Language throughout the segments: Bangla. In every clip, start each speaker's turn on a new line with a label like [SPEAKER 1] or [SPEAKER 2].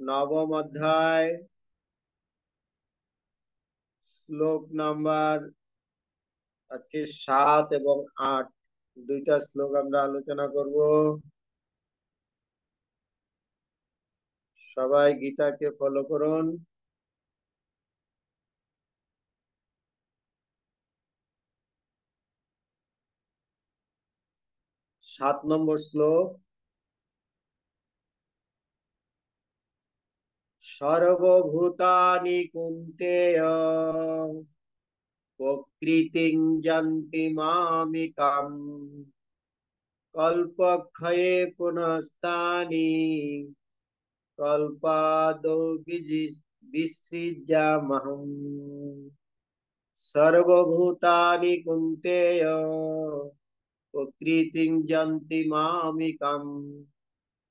[SPEAKER 1] নবম অধ্যায় শ্লোক নাম্বার আজকে 7 এবং 8 দুইটা শ্লোক আমরা আলোচনা করব। সবাই গীতাকে ফলো করুন। সাত নম্বর শ্লোক। সর্বভূতানি কুন্তেয় প্রকৃতিং যন্তি মামিকাম কল্পক্ষয়ে পুনস্তানি কল্পাদৌ বিসৃজ্যামহম। সর্বভূতানি কুন্তেয় প্রকৃতিং যন্তি মামিকাম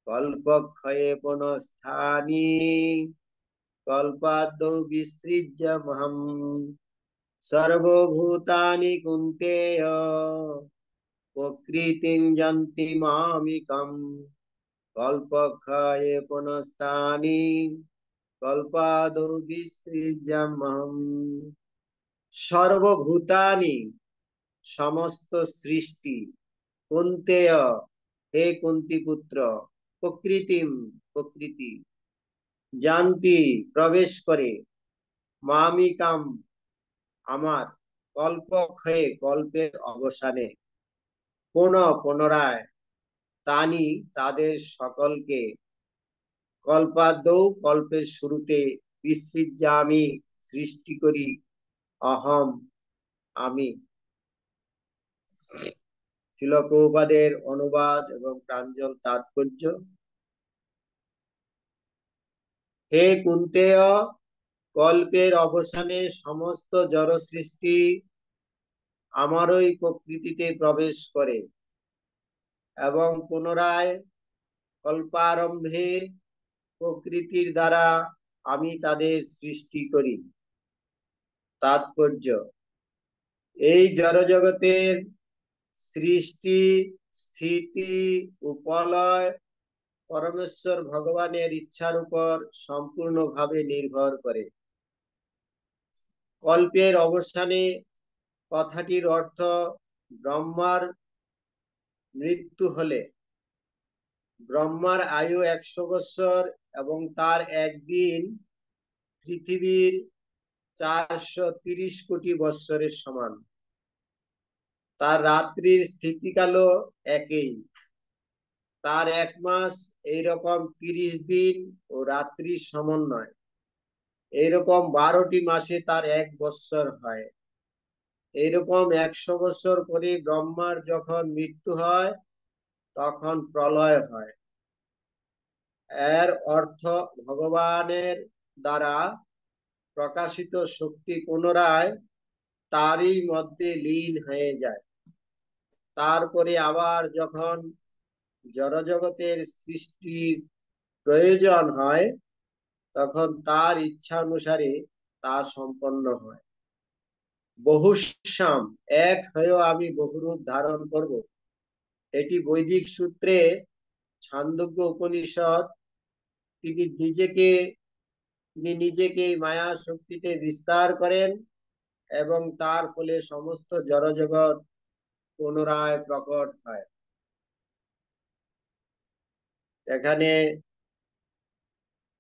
[SPEAKER 1] কল্পক্ষয়ে পুনস্থানি কল্পাদৌ বিসৃজ্যামহম। সর্বভূতানি কুন্তেয় প্রকৃতিং যন্তি মামিকাম কল্পক্ষয়ে পুনস্থানি কল্পাদৌ বিসৃজ্যামহম। সর্বভূতানি সমস্ত সৃষ্টি, কুন্তেয় হে কুন্তি পুত্র, প্রকৃতিম প্রকৃতি, জানতি প্রবেশ করে, মামিকাম আমার, কল্পক্ষয়ে কল্পের অবসানে, পুনরায়, তানি তাদের সকলকে, কল্পাদৌ কল্পের শুরুতে, বিসৃজ্যামি সৃষ্টি করি, অহম আমি। শিল প্রভুপাদের অনুবাদ এবং প্রাঞ্জল তাৎপর্য। হে কুন্তেয়, কল্পের অবসানে সমস্ত জড় সৃষ্টি আমারই প্রকৃতিতে প্রবেশ করে এবং পুনরায় কল্পারম্ভে প্রকৃতির দ্বারা আমি তাদের সৃষ্টি করি। তাৎপর্য: এই জড় জগতের সৃষ্টি, স্থিতি ও প্রলয় পরমেশ্বর ভগবানের ইচ্ছার উপর সম্পূর্ণভাবে নির্ভর করে। কল্পের অবসানে কথাটির অর্থ ব্রহ্মার মৃত্যু হলে ব্রহ্মার আয়ু 100 বৎসর এবং তার একদিন পৃথিবীর 430 কোটি বৎসরের সমান। তার রাত্রির স্থিতিকালও একই। তার 1 মাস এইরকম 30 দিন ও রাত্রির সমন্বয়। এইরকম 12টি মাসে তার 1 বৎসর হয়। এইরকম 100 বছর পরে ব্রহ্মার যখন মৃত্যু হয় তখন প্রলয় হয়। এর অর্থ ভগবানের দ্বারা প্রকাশিত শক্তি পুনরায় তারই মধ্যে লীন হয়ে যায়। তারপরে আবার যখন জড়জগতের সৃষ্টির প্রয়োজন হয় তখন তার ইচ্ছা অনুসারে তা সম্পন্ন হয়। বহুশ্যাম, এক হয়েও আমি বহুরূপ ধারণ করব, এটি বৈদিক সূত্রে ছান্দোগ্য উপনিষদ। তিনি নিজেকে মায়া শক্তিতে বিস্তার করেন এবং তার ফলে সমস্ত জড়জগৎ পুনরায় প্রকট হয়। এখানে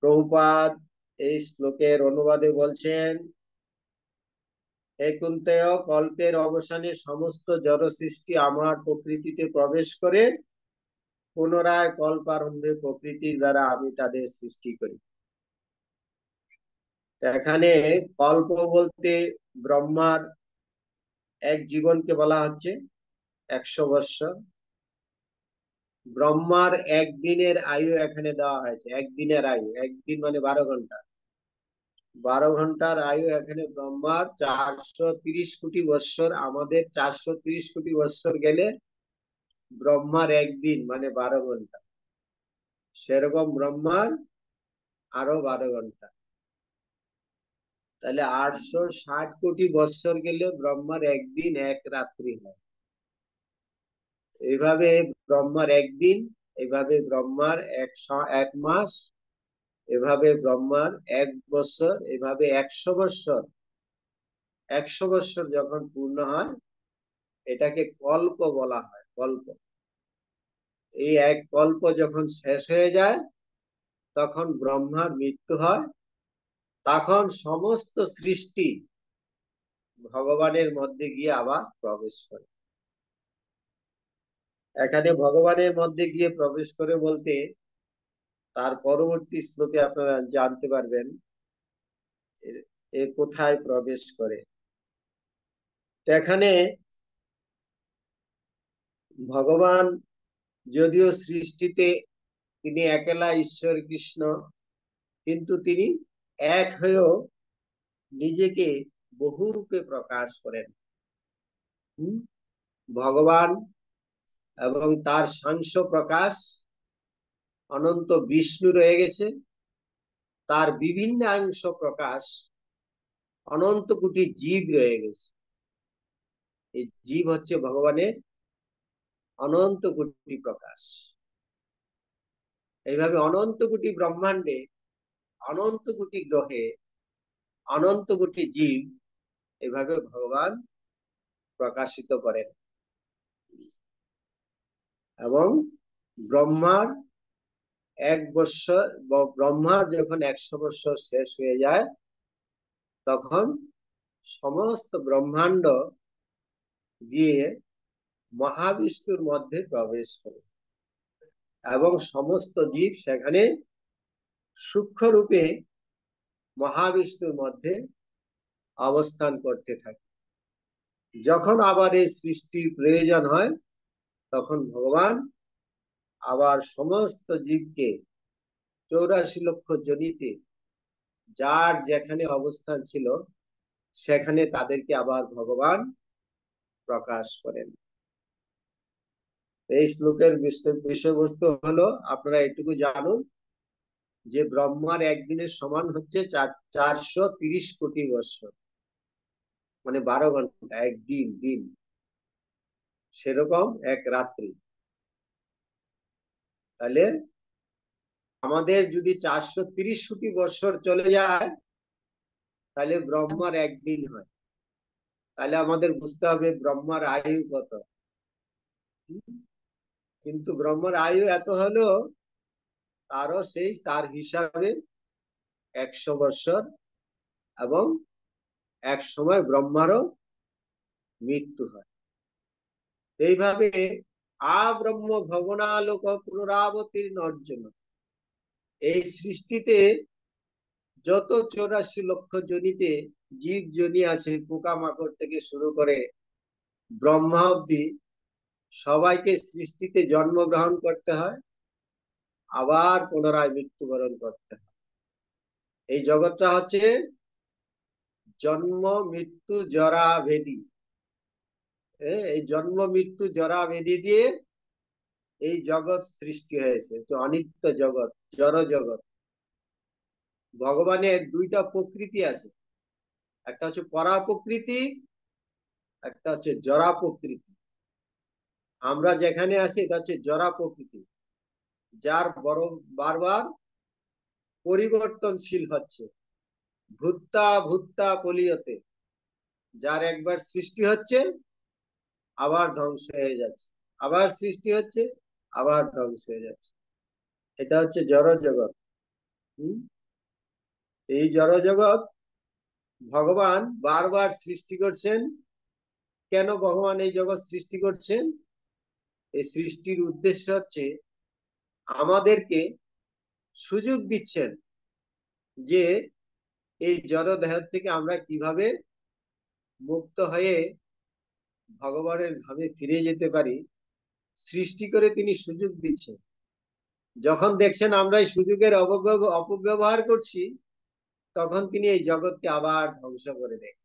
[SPEAKER 1] প্রভুপাদ এই শ্লোকের অনুবাদে বলছেন, হে কুন্তেয়, কল্পের অবসানে সমস্ত জড় সৃষ্টি আমার প্রকৃতিতে প্রবেশ করে পুনরায় কল্পারম্ভে প্রকৃতির দ্বারা আমি তাদের সৃষ্টি করি। এখানে কল্প বলতে ব্রহ্মার এক জীবনকে বলা হচ্ছে 100 বৎসর। ব্রহ্মার একদিনের আয়ু এখানে দেওয়া হয়েছে। একদিনের আয়ু, একদিন মানে 12 ঘন্টা। 12 ঘন্টার আয়ু এখানে ব্রহ্মার 430 কোটি বৎসর। আমাদের 430 কোটি বৎসর গেলে ব্রহ্মার একদিন মানে 12 ঘন্টা। সেরকম ব্রহ্মার আরো 12 ঘন্টা। তাহলে 860 কোটি বৎসর গেলে ব্রহ্মার একদিন এক রাত্রি হয়। এইভাবে ব্রহ্মার একদিন, এইভাবে ব্রহ্মার 1 মাস এভাবে ব্রহ্মার 1 বছর, এভাবে 100 বছর, 100 বছর যখন পূর্ণ হয় এটাকে কল্প বলা হয়, কল্প। এই এক কল্প যখন শেষ হয়ে যায় তখন ব্রহ্মার মৃত্যু হয়। তখন সমস্ত সৃষ্টি ভগবানের মধ্যে গিয়ে আবার প্রবেশ করে। এখানে ভগবানের মধ্যে গিয়ে প্রবেশ করে বলতে তার পরবর্তী শ্লোকে আপনারা জানতে পারবেন এ কোথায় প্রবেশ করে। এখানে ভগবান যদিও সৃষ্টিতে তিনি একলা ঈশ্বর কৃষ্ণ, কিন্তু তিনি এক হয়েও নিজেকে বহু রূপে প্রকাশ করেন। ভগবান এবং তার সাংস প্রকাশ অনন্ত বিষ্ণু রয়ে গেছে, তার বিভিন্ন অংশ প্রকাশ অনন্ত কোটি জীব রয়ে গেছে। এই জীব হচ্ছে ভগবানের অনন্ত কোটি প্রকাশ। এইভাবে অনন্ত কোটি ব্রহ্মাণ্ডে, অনন্ত কোটি গ্রহে, অনন্ত কোটি জীব এভাবে ভগবান প্রকাশিত করেন। এবং ব্রহ্মার 1 বছর, ব্রহ্মার যখন 100 বছর শেষ হয়ে যায় তখন সমস্ত ব্রহ্মাণ্ড গিয়ে মহাবিষ্ণুর মধ্যে প্রবেশ করে এবং সমস্ত জীব সেখানে সূক্ষ্ম রূপে মহাবিষ্ণুর মধ্যে অবস্থান করতে থাকে। যখন আবার এই সৃষ্টির প্রয়োজন হয় তখন ভগবান আবার সমস্ত জীবকে 84 লক্ষ জনিতে যার যেখানে অবস্থান ছিল সেখানে তাদেরকে আবার ভগবান প্রকাশ করেন। এই শ্লোকের বিষয়বস্তু হলো, আপনারা এটুকু জানুন যে ব্রহ্মার একদিনের সমান হচ্ছে 430 কোটি বৎসর, মানে 12 ঘন্টা, একদিন দিন সেরকম এক রাত্রি। তাহলে আমাদের যদি 430 কোটি বৎসর চলে যায় তাহলে ব্রহ্মার একদিন হয়। তাহলে আমাদের বুঝতে হবে ব্রহ্মার আয়ু কত। কিন্তু ব্রহ্মার আয়ু এত হলো তারও সেই তার হিসাবে 100 বৎসর, এবং এক সময় ব্রহ্মারও মৃত্যু হয়। এইভাবে আব্রহ্ম ভবনালোক পুনরাবতীর্ণ অর্জুন, এই সৃষ্টিতে যত 84 লক্ষ জনিতে জীব জনি আছে, পোকামাকড় থেকে শুরু করে ব্রহ্মা অব্দি, সবাইকে সৃষ্টিতে জন্মগ্রহণ করতে হয়, আবার পুনরায় মৃত্যুবরণ করতে হয়। এই জগৎটা হচ্ছে জন্ম মৃত্যু জরা ভেদি। এই জন্ম মৃত্যু জরা ভেদি দিয়ে এই জগৎ সৃষ্টি হয়েছে, অনিত্য জগৎ, জড় জগৎ। ভগবানের দুইটা প্রকৃতি আছে, একটা হচ্ছে পরা প্রকৃতি, একটা হচ্ছে জরা প্রকৃতি। আমরা যেখানে আছি এটা হচ্ছে জরা প্রকৃতি, যার বড় বারবার পরিবর্তনশীল হচ্ছে, ভূত্তা ভূত্তা পলিয়তে, যার একবার সৃষ্টি হচ্ছে আবার ধ্বংস হয়ে যাচ্ছে, আবার সৃষ্টি হচ্ছে আবার ধ্বংস হয়ে যাচ্ছে। এটা হচ্ছে জড় জগৎ। এই জড় জগৎ ভগবান বারবার সৃষ্টি করছেন। কেন ভগবান এই জগৎ সৃষ্টি করছেন? এই সৃষ্টির উদ্দেশ্য হচ্ছে আমাদেরকে সুযোগ দিচ্ছেন যে এই জড় দেহ থেকে আমরা কিভাবে মুক্ত হয়ে ভগবানের ধামে ফিরে যেতে পারি। সৃষ্টি করে তিনি সুযোগ দিচ্ছেন। যখন দেখছেন আমরা এই সুযোগের অপব্যবহার করছি তখন তিনি এই জগৎকে আবার ধ্বংস করে দেন।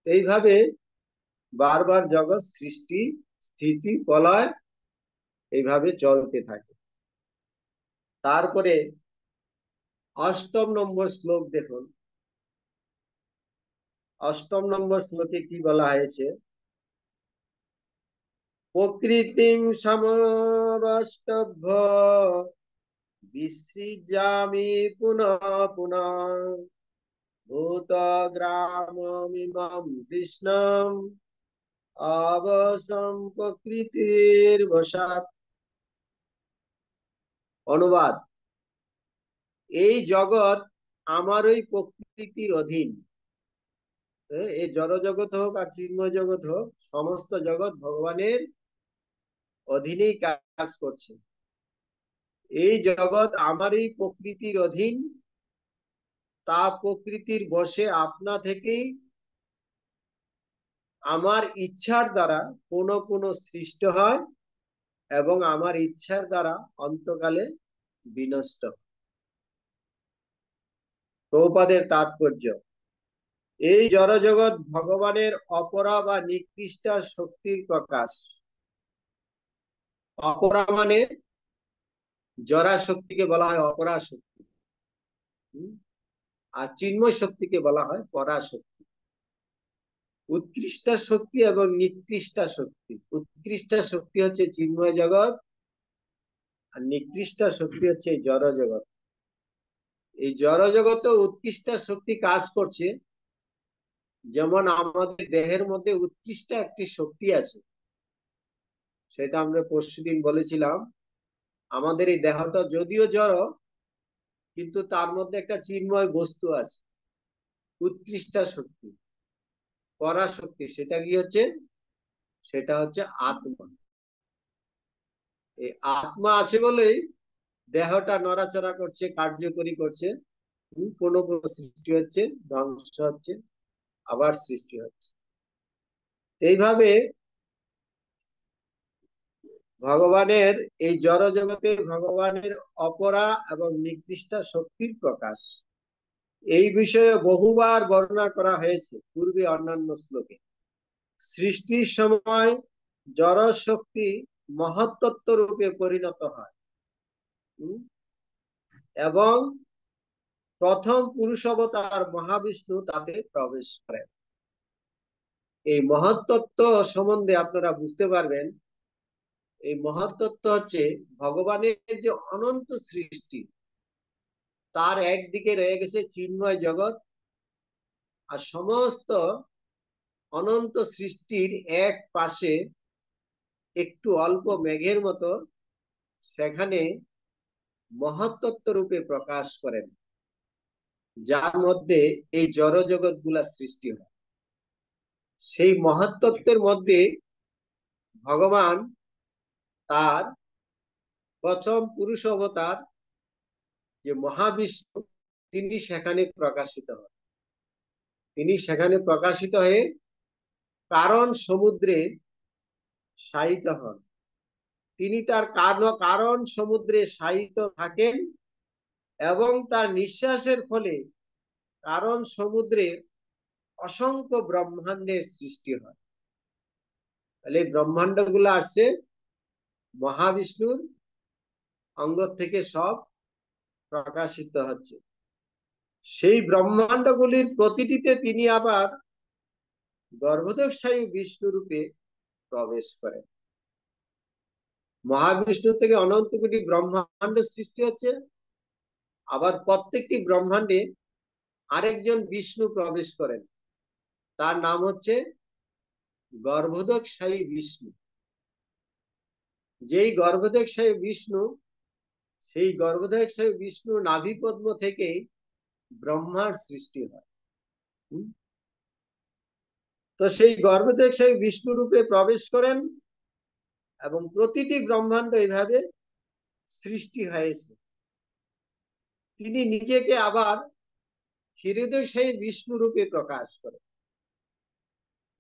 [SPEAKER 1] এইভাবে বারবার জগৎ সৃষ্টি স্থিতি প্রলয় এইভাবে চলতে থাকে। তারপরে 8ম নম্বর শ্লোক দেখুন। 8ম নম্বর শ্লোকে কি বলা হয়েছে? প্রকৃতিং সমবষ্টভ্য বিসৃজামি পুনঃ পুনঃ ভূতগ্রামমিমং কৃষ্ণম অবসম্প্রকৃতির্বশাৎ। অনুবাদ: এই জগৎ আমারই প্রকৃতির অধীন। এই জড় জগৎ হোক আর চিন্ময় জগৎ হোক, সমস্ত জগৎ ভগবানের অধীনেই কাজ করছে। এই জগৎ আমারই প্রকৃতির অধীন, তা প্রকৃতির বশে আপনা থেকেই আমার ইচ্ছার দ্বারা কোন কোন সৃষ্ট হয় এবং আমার ইচ্ছার দ্বারা অন্তকালে বিনষ্ট হয়। প্রভুপাদের তাৎপর্য: এই জড়জগৎ ভগবানের অপরা বা নিকৃষ্ট শক্তির প্রকাশ। অপরা মানে জড়া শক্তিকে বলা হয় অপরা শক্তি, আর চিন্ময় শক্তিকে বলা হয় পরাশক্তি। উৎকৃষ্ট শক্তি এবং নিকৃষ্ট শক্তি। উৎকৃষ্ট শক্তি হচ্ছে চিন্ময় জগৎ, আর নিকৃষ্ট শক্তি হচ্ছে এই জড় জগৎ। এই জড় জগতে উৎকৃষ্ট শক্তি কাজ করছে, যেমন আমাদের দেহের মধ্যে উৎকৃষ্ট একটি শক্তি আছে, সেটা আমরা পরশুদিন বলেছিলাম। আমাদের এই দেহটা যদিও জড়, কিন্তু তার মধ্যে একটা চিন্ময় বস্তু আছে, উৎকৃষ্ট শক্তি, পরাশক্তি। সেটা কি হচ্ছে? সেটা হচ্ছে আত্মা। এই আত্মা আছে বলেই দেহটা নড়াচড়া করছে, কার্যকরী করছে, কোনো কোনো সৃষ্টি হচ্ছে, ধ্বংস হচ্ছে, আবার সৃষ্টি হচ্ছে। এইভাবে ভগবানের এই জড় জগতে ভগবানের অপরা এবং নিকৃষ্ট শক্তির প্রকাশ, এই বিষয়ে বহুবার বর্ণনা করা হয়েছে পূর্বে অন্যান্য শ্লোকে। সৃষ্টির সময় জড় শক্তি মহত্তত্ত্ব রূপে পরিণত হয় এবং প্রথম পুরুষ অবতার মহাবিষ্ণু তাতে প্রবেশ করেন। এই মহত্তত্ত্ব সম্বন্ধে আপনারা বুঝতে পারবেন, এই মহত্তত্ত্ব হচ্ছে ভগবানের যে অনন্ত সৃষ্টি, তার একদিকে রয়ে গেছে চিন্ময় জগৎ, আর সমস্ত অনন্ত সৃষ্টির এক পাশে একটু অল্প মেঘের মতো সেখানে মহত্তত্ত্ব রূপে প্রকাশ করেন, যার মধ্যে এই জড় জগৎ গুলা সৃষ্টি হয়। সেই মহত্তত্ত্বের মধ্যে ভগবান তার প্রথম পুরুষ অবতার যে মহাবিষ্ণু, তিনি সেখানে প্রকাশিত হন। তিনি সেখানে প্রকাশিত হয়ে কারণ সমুদ্রে শায়িত হন। তিনি তার কারণ সমুদ্রে শায়িত থাকেন এবং তার নিঃশ্বাসের ফলে কারণ সমুদ্রে অসংখ্য ব্রহ্মাণ্ডের সৃষ্টি হয়। তাহলে ব্রহ্মাণ্ড গুলো আসছে মহাবিষ্ণুর অঙ্গ থেকে, সব প্রকাশিত হচ্ছে। সেই ব্রহ্মাণ্ডগুলির প্রতিটিতে তিনি আবার গর্ভোদকশায়ী বিষ্ণু রূপে প্রবেশ করেন। মহাবিষ্ণু থেকে অনন্ত কোটি ব্রহ্মাণ্ড সৃষ্টি হচ্ছে, আবার প্রত্যেকটি ব্রহ্মাণ্ডে আরেকজন বিষ্ণু প্রবেশ করেন, তার নাম হচ্ছে গর্ভোদকশায়ী বিষ্ণু। যেই গর্ভোদকশায়ী বিষ্ণু, সেই গর্ভোদকশায়ী বিষ্ণু নাভিপদ্ম থেকে ব্রহ্মার সৃষ্টি হয়। তো সেই গর্ভোদকশায়ী বিষ্ণু রূপে প্রবেশ করেন এবং প্রতিটি ব্রহ্মাণ্ড এইভাবে সৃষ্টি হয়েছে। তিনি নিজেকে আবার ক্ষীরোদকশায়ী বিষ্ণু রূপে প্রকাশ করেন।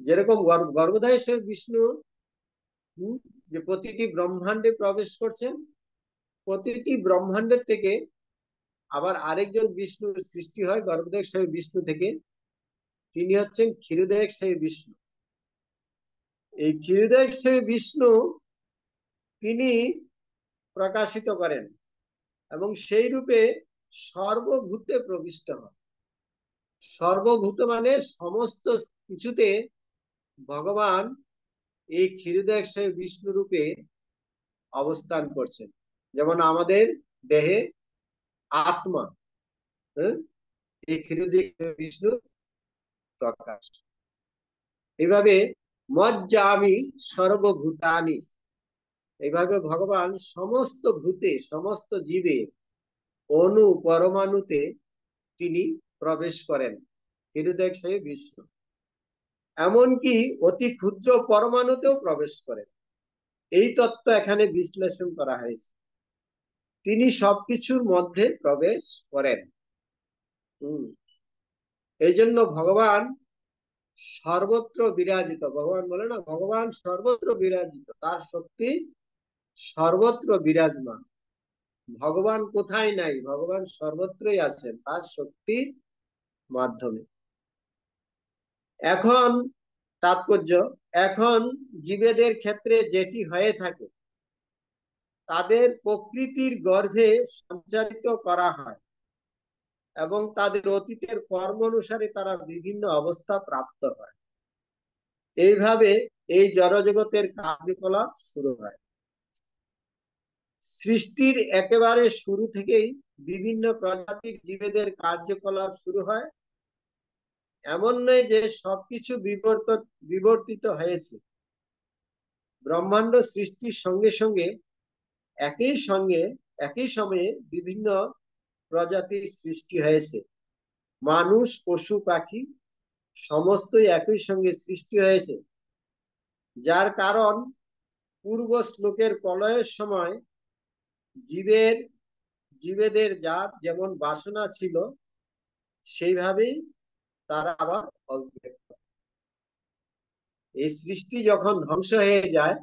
[SPEAKER 1] যেরকম গর্ভোদকশায়ী বিষ্ণু যে প্রতিটি ব্রহ্মাণ্ডে প্রবেশ করছেন, প্রতিটি ব্রহ্মাণ্ডের থেকে আবার আরেকজন বিষ্ণুর সৃষ্টি হয় গর্ভোদকশায়ী বিষ্ণু থেকে, তিনি হচ্ছেন ক্ষীরোদকশায়ী বিষ্ণু। এই ক্ষীরোদকশায়ী বিষ্ণু তিনি প্রকাশিত করেন এবং সেই রূপে সর্বভূতে প্রবিষ্ট হন। সর্বভূত মানে সমস্ত কিছুতে ভগবান এই ক্ষীরোদকশায়ী বিষ্ণু রূপে অবস্থান করছেন। যেমন আমাদের দেহে আত্মা। হ্যাঁ, এই ক্ষীরোদক বিষ্ণু প্রকাশ। এইভাবে মজ্জামি সর্বভূতানি, এইভাবে ভগবান সমস্ত ভূতে সমস্ত জীবে অনু পরমাণুতে তিনি প্রবেশ করেন, ক্ষীরোদক সেই বিষ্ণু। এমনকি অতি ক্ষুদ্র পরমাণুতেও প্রবেশ করেন। এই তত্ত্ব এখানে বিশ্লেষণ করা হয়েছে। তিনি সবকিছুর মধ্যে প্রবেশ করেন। এই জন্য ভগবান সর্বত্র বিরাজিত। ভগবান বলে না, ভগবান সর্বত্র বিরাজিত, তার শক্তি সর্বত্র বিরাজমান। ভগবান কোথায় নাই, ভগবান সর্বত্রই আছেন তার শক্তির মাধ্যমে। এখন তাৎপর্য, এখন জীবেদের ক্ষেত্রে যেটি হয়ে থাকে তাদের প্রকৃতির গর্ভে সঞ্চারিত করা হয় এবং তাদের অতীতের কর্ম অনুসারে তারা বিভিন্ন অবস্থা প্রাপ্ত হয়। এইভাবে এই জড়জগতের কার্যকলাপ শুরু হয়। সৃষ্টির একেবারে শুরু থেকেই বিভিন্ন প্রজাতির জীবেদের কার্যকলাপ শুরু হয়। এমন নয় যে সবকিছু বিবর্তিত হয়েছে। ব্রহ্মাণ্ড সৃষ্টির সঙ্গে সঙ্গে একই সময়ে বিভিন্ন প্রজাতির সৃষ্টি হয়েছে। মানুষ, পশু, পাখি সমস্তই একই সঙ্গে সৃষ্টি হয়েছে, যার কারণ পূর্ব শ্লোকের প্রলয়ের সময় জীবেদের যার যেমন বাসনা ছিল সেইভাবেই তারা আবার অব্যক্ত। এই সৃষ্টি যখন ধ্বংস হয়ে যায়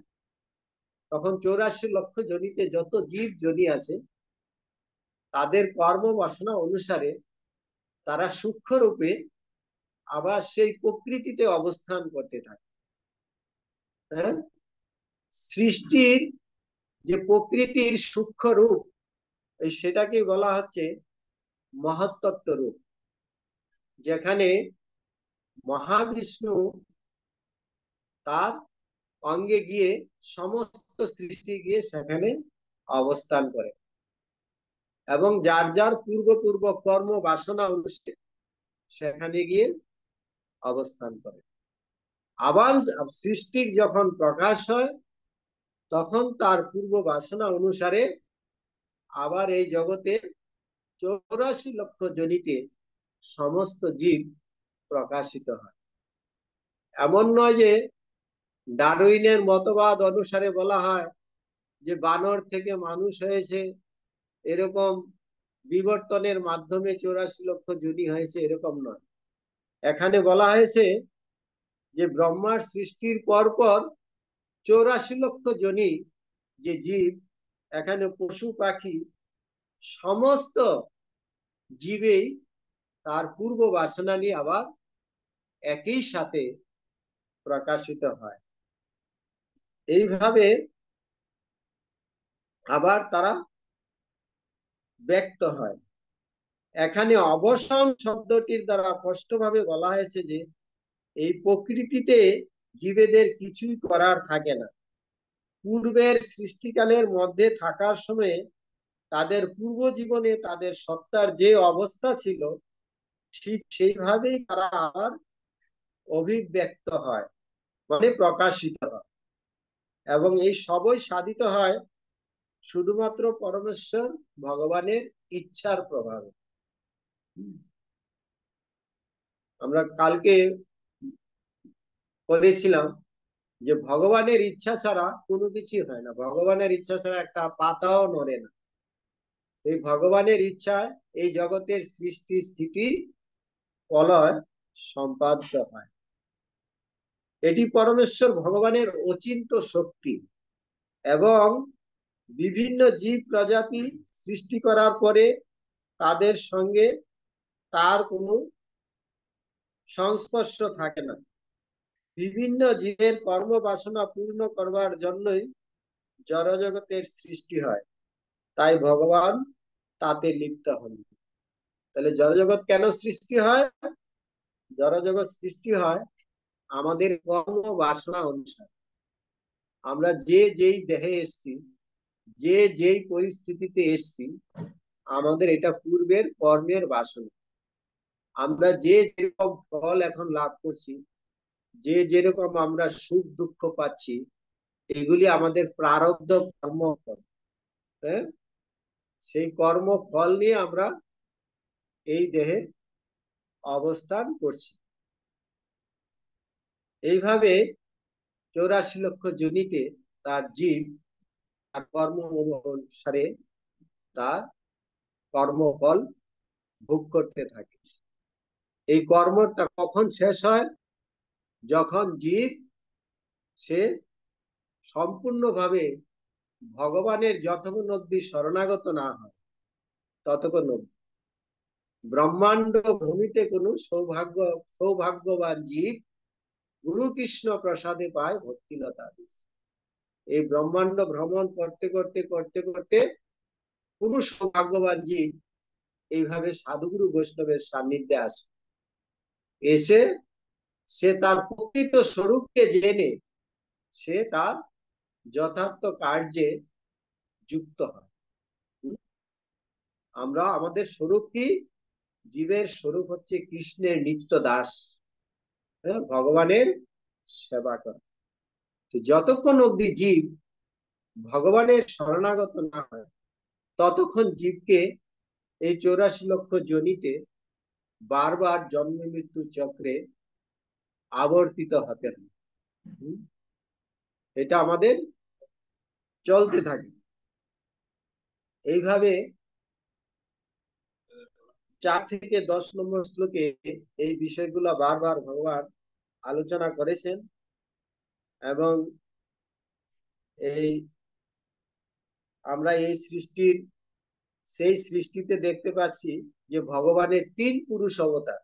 [SPEAKER 1] তখন 84 লক্ষ জনিতে যত জীব জনি আছে তাদের কর্ম বাসনা অনুসারে তারা সূক্ষ্ম রূপে আবার সেই প্রকৃতিতে অবস্থান করতে থাকে। হ্যাঁ, সৃষ্টির যে প্রকৃতির সূক্ষ্ম রূপ সেটাকে বলা হচ্ছে মহত্তত্ত্ব রূপ, যেখানে মহাবিষ্ণু তার অঙ্গে গিয়ে সমস্ত সৃষ্টি গিয়ে সেখানে অবস্থান করে এবং যার যার পূর্ব কর্ম বাসনা অনুসারে সেখানে গিয়ে অবস্থান করে। আবার সৃষ্টির যখন প্রকাশ হয় তখন তার পূর্ব বাসনা অনুসারে আবার এই জগতে 84 লক্ষ জনিতে সমস্ত জীব প্রকাশিত হয়। এমন নয় যে ডারউইনের মতবাদ অনুসারে বলা হয় যে বানর থেকে মানুষ হয়েছে, এরকম বিবর্তনের মাধ্যমে 84 লক্ষ জনি হয়েছে, এরকম নয়। এখানে বলা হয়েছে যে ব্রহ্মার সৃষ্টির পরপর 84 লক্ষ জনি যে জীব, এখানে পশু পাখি সমস্ত জীবেই তার পূর্ব বাসনা নিয়ে আবার একই সাথে প্রকাশিত হয়। এইভাবে আবার তারা ব্যক্ত হয়। এখানে অবসান শব্দটির দ্বারা স্পষ্টভাবে বলা হয়েছে যে এই প্রকৃতিতে জীবেদের কিছুই করার থাকে না। পূর্বের সৃষ্টিকালের মধ্যে থাকার সময়ে তাদের পূর্ব জীবনে তাদের সত্তার যে অবস্থা ছিল ঠিক সেইভাবেই তারা আবার অভিব্যক্ত হয়, মানে প্রকাশিত হয়, এবং এই সবই সাধিত হয় শুধুমাত্র পরমেশ্বর ভগবানের ইচ্ছার প্রভাবে। আমরা কালকে বলেছিলাম যে ভগবানের ইচ্ছা ছাড়া কোনো কিছু হয় না, ভগবানের ইচ্ছা ছাড়া একটা পাতাও নড়ে না। এই ভগবানের ইচ্ছায় এই জগতের সৃষ্টি স্থিতি প্রলয় সম্পাদিত হয়। এটি পরমেশ্বর ভগবানের অচিন্ত শক্তি এবং বিভিন্ন জীব প্রজাতি সৃষ্টি করার পরে তাদের সঙ্গে তার কোনো সংস্পর্শ থাকে না। বিভিন্ন জীবের কর্ম বাসনা পূর্ণ করবার জন্যই জড়জগতের সৃষ্টি হয়, তাই ভগবান তাতে লিপ্ত হন। তাহলে জড়জগৎ কেন সৃষ্টি হয়? জড়জগৎ সৃষ্টি হয় আমাদের কর্ম বাসনা অনুসারে। আমরা যেই দেহে এসেছি যে যেই পরিস্থিতিতে এসছি আমাদের এটা পূর্বের কর্মের বাসনা। আমরা যে যেরকম ফল এখন লাভ করছি, যে যেরকম আমরা সুখ দুঃখ পাচ্ছি, এগুলি আমাদের প্রারব্ধ কর্মফল। হ্যাঁ, সেই কর্মফল নিয়ে আমরা এই দেহে অবস্থান করছি। এইভাবে 84 লক্ষ যোনিতে তার জীব তার কর্ম অনুসারে তার কর্মফল ভোগ করতে থাকে। এই কর্মটা কখন শেষ হয়? যখন জীব সে সম্পূর্ণভাবে ভগবানের যতক্ষণ অব্দি শরণাগত না হয় ততক্ষণ অব্দি। ব্রহ্মাণ্ড ভূমিতে কোন সৌভাগ্যবান জীব গুরু কৃষ্ণ প্রসাদে পায় ভক্তিলতা। এই ব্রহ্মাণ্ড ভ্রমণ করতে করতে করতে করতে কোন সৌভাগ্যবান জীব এইভাবে সাধুগুরু বৈষ্ণবের সান্নিধ্যে আসে, এসে সে তার প্রকৃত স্বরূপকে জেনে সে তার যথার্থ কার্যে যুক্ত হয়। আমরা আমাদের স্বরূপ কি? জীবের স্বরূপ হচ্ছে কৃষ্ণের নিত্য দাস, ভগবানের সেবা করা। তো যতক্ষণ অব্দি জীব ভগবানের শরণাগত না হয় ততক্ষণ জীবকে এই 84 লক্ষ যোনিতে বারবার জন্ম মৃত্যু চক্রে আবর্তিত হতে হয়। এটা আমাদের চলতে থাকে। এইভাবে 4 থেকে 10 নম্বর শ্লোকে এই বিষয়গুলো বারবার ভগবান আলোচনা করেছেন। এবং এই আমরা এই সৃষ্টির সেই সৃষ্টিতে দেখতে পাচ্ছি যে ভগবানের 3 পুরুষ অবতার।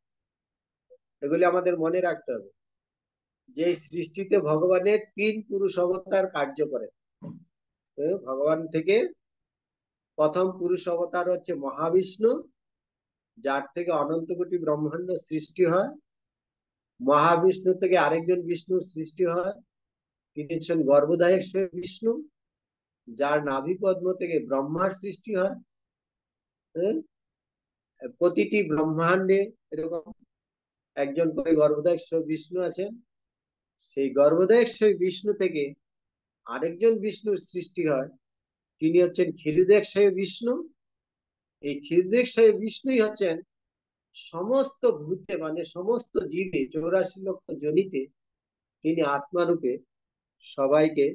[SPEAKER 1] এগুলি আমাদের মনে রাখতে হবে যে সৃষ্টিতে ভগবানের 3 পুরুষ অবতার কার্য করে। ভগবান থেকে প্রথম পুরুষ অবতার হচ্ছে মহাবিষ্ণু, যার থেকে অনন্ত কোটি ব্রহ্মাণ্ড সৃষ্টি হয়। মহাবিষ্ণু থেকে আরেকজন বিষ্ণুর সৃষ্টি হয়, তিনি হচ্ছেন গর্ভদায়ক বিষ্ণু, যার নাভি পদ্ম থেকে ব্রহ্মার সৃষ্টি হয়। প্রতিটি ব্রহ্মাণ্ডে এরকম একজন করে গর্ভদায়ক বিষ্ণু আছেন। সেই গর্ভদায়ক বিষ্ণু থেকে আরেকজন বিষ্ণুর সৃষ্টি হয়, তিনি হচ্ছেন ক্ষীরোদক বিষ্ণু। এই ক্ষীরোদক বিষ্ণুই হচ্ছেন সমস্ত ভূতে মানে সমস্ত জীবে 84 লক্ষ যোনিতে তিনি আত্মারূপে সবাইকে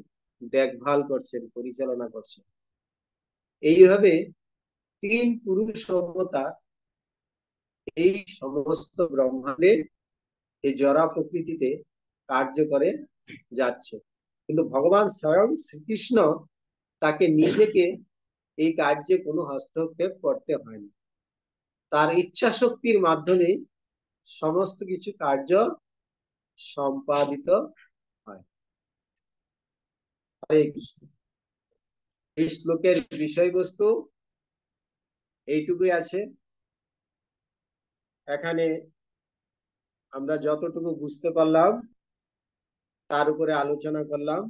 [SPEAKER 1] দেখভাল করছেন, পরিচালনা করছেন। এইভাবে 3 পুরুষ অবতার এই সমস্ত ব্রহ্মাণ্ডে এই জড়া প্রকৃতিতে কার্য করে যাচ্ছে। কিন্তু ভগবান স্বয়ং শ্রীকৃষ্ণ তাকে নিজেকে এই কার্যে কোনো হস্তক্ষেপ করতে হয়নি। তার ইচ্ছা শক্তির মাধ্যমে সমস্ত কিছু কার্য সম্পাদিত হয়। হরে কৃষ্ণ। এই শ্লোকের বিষয়বস্তু এইটুকুই আছে। এখানে আমরা যতটুকু বুঝতে পারলাম তার উপরে আলোচনা করলাম।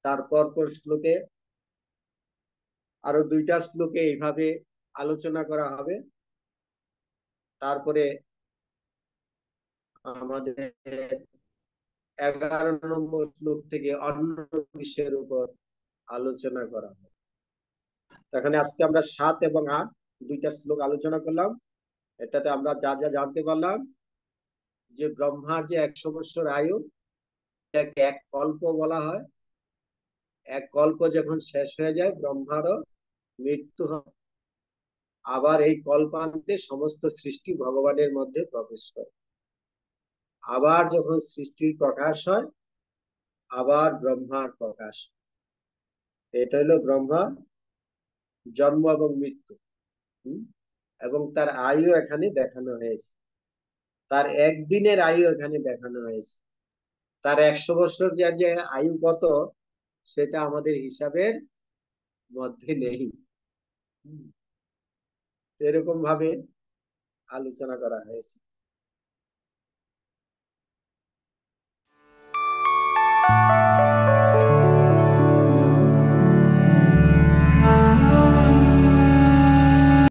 [SPEAKER 1] তারপর শ্লোকে আরো 2টা শ্লোকে এইভাবে আলোচনা করা হবে। তারপরে আমাদের 11 নম্বর শ্লোক থেকে অন্য বিষয়ের উপর আলোচনা করা হবে। এখানে আজকে আমরা 7 এবং 8 2টা শ্লোক আলোচনা করলাম। এটাতে আমরা যা যা জানতে পারলাম যে ব্রহ্মার যে 100 বছর আয়ু, এটাকে এক কল্প বলা হয়। এক কল্প যখন শেষ হয়ে যায় ব্রহ্মারও মৃত্যু হয়। আবার এই কল্পান্তে সমস্ত সৃষ্টি ভগবানের মধ্যে প্রবেশ করে। আবার যখন সৃষ্টির প্রকাশ হয় আবার ব্রহ্মার প্রকাশ। এটা হলো ব্রহ্মার জন্ম এবং মৃত্যু। এবং তার আয়ু এখানে দেখানো হয়েছে। তার একদিনের আয়ু এখানে দেখানো হয়েছে। তার 100 বছর যে আয়ু কত সেটা আমাদের হিসাবের মধ্যে নেই। এরকম ভাবে আলোচনা করা হয়েছে।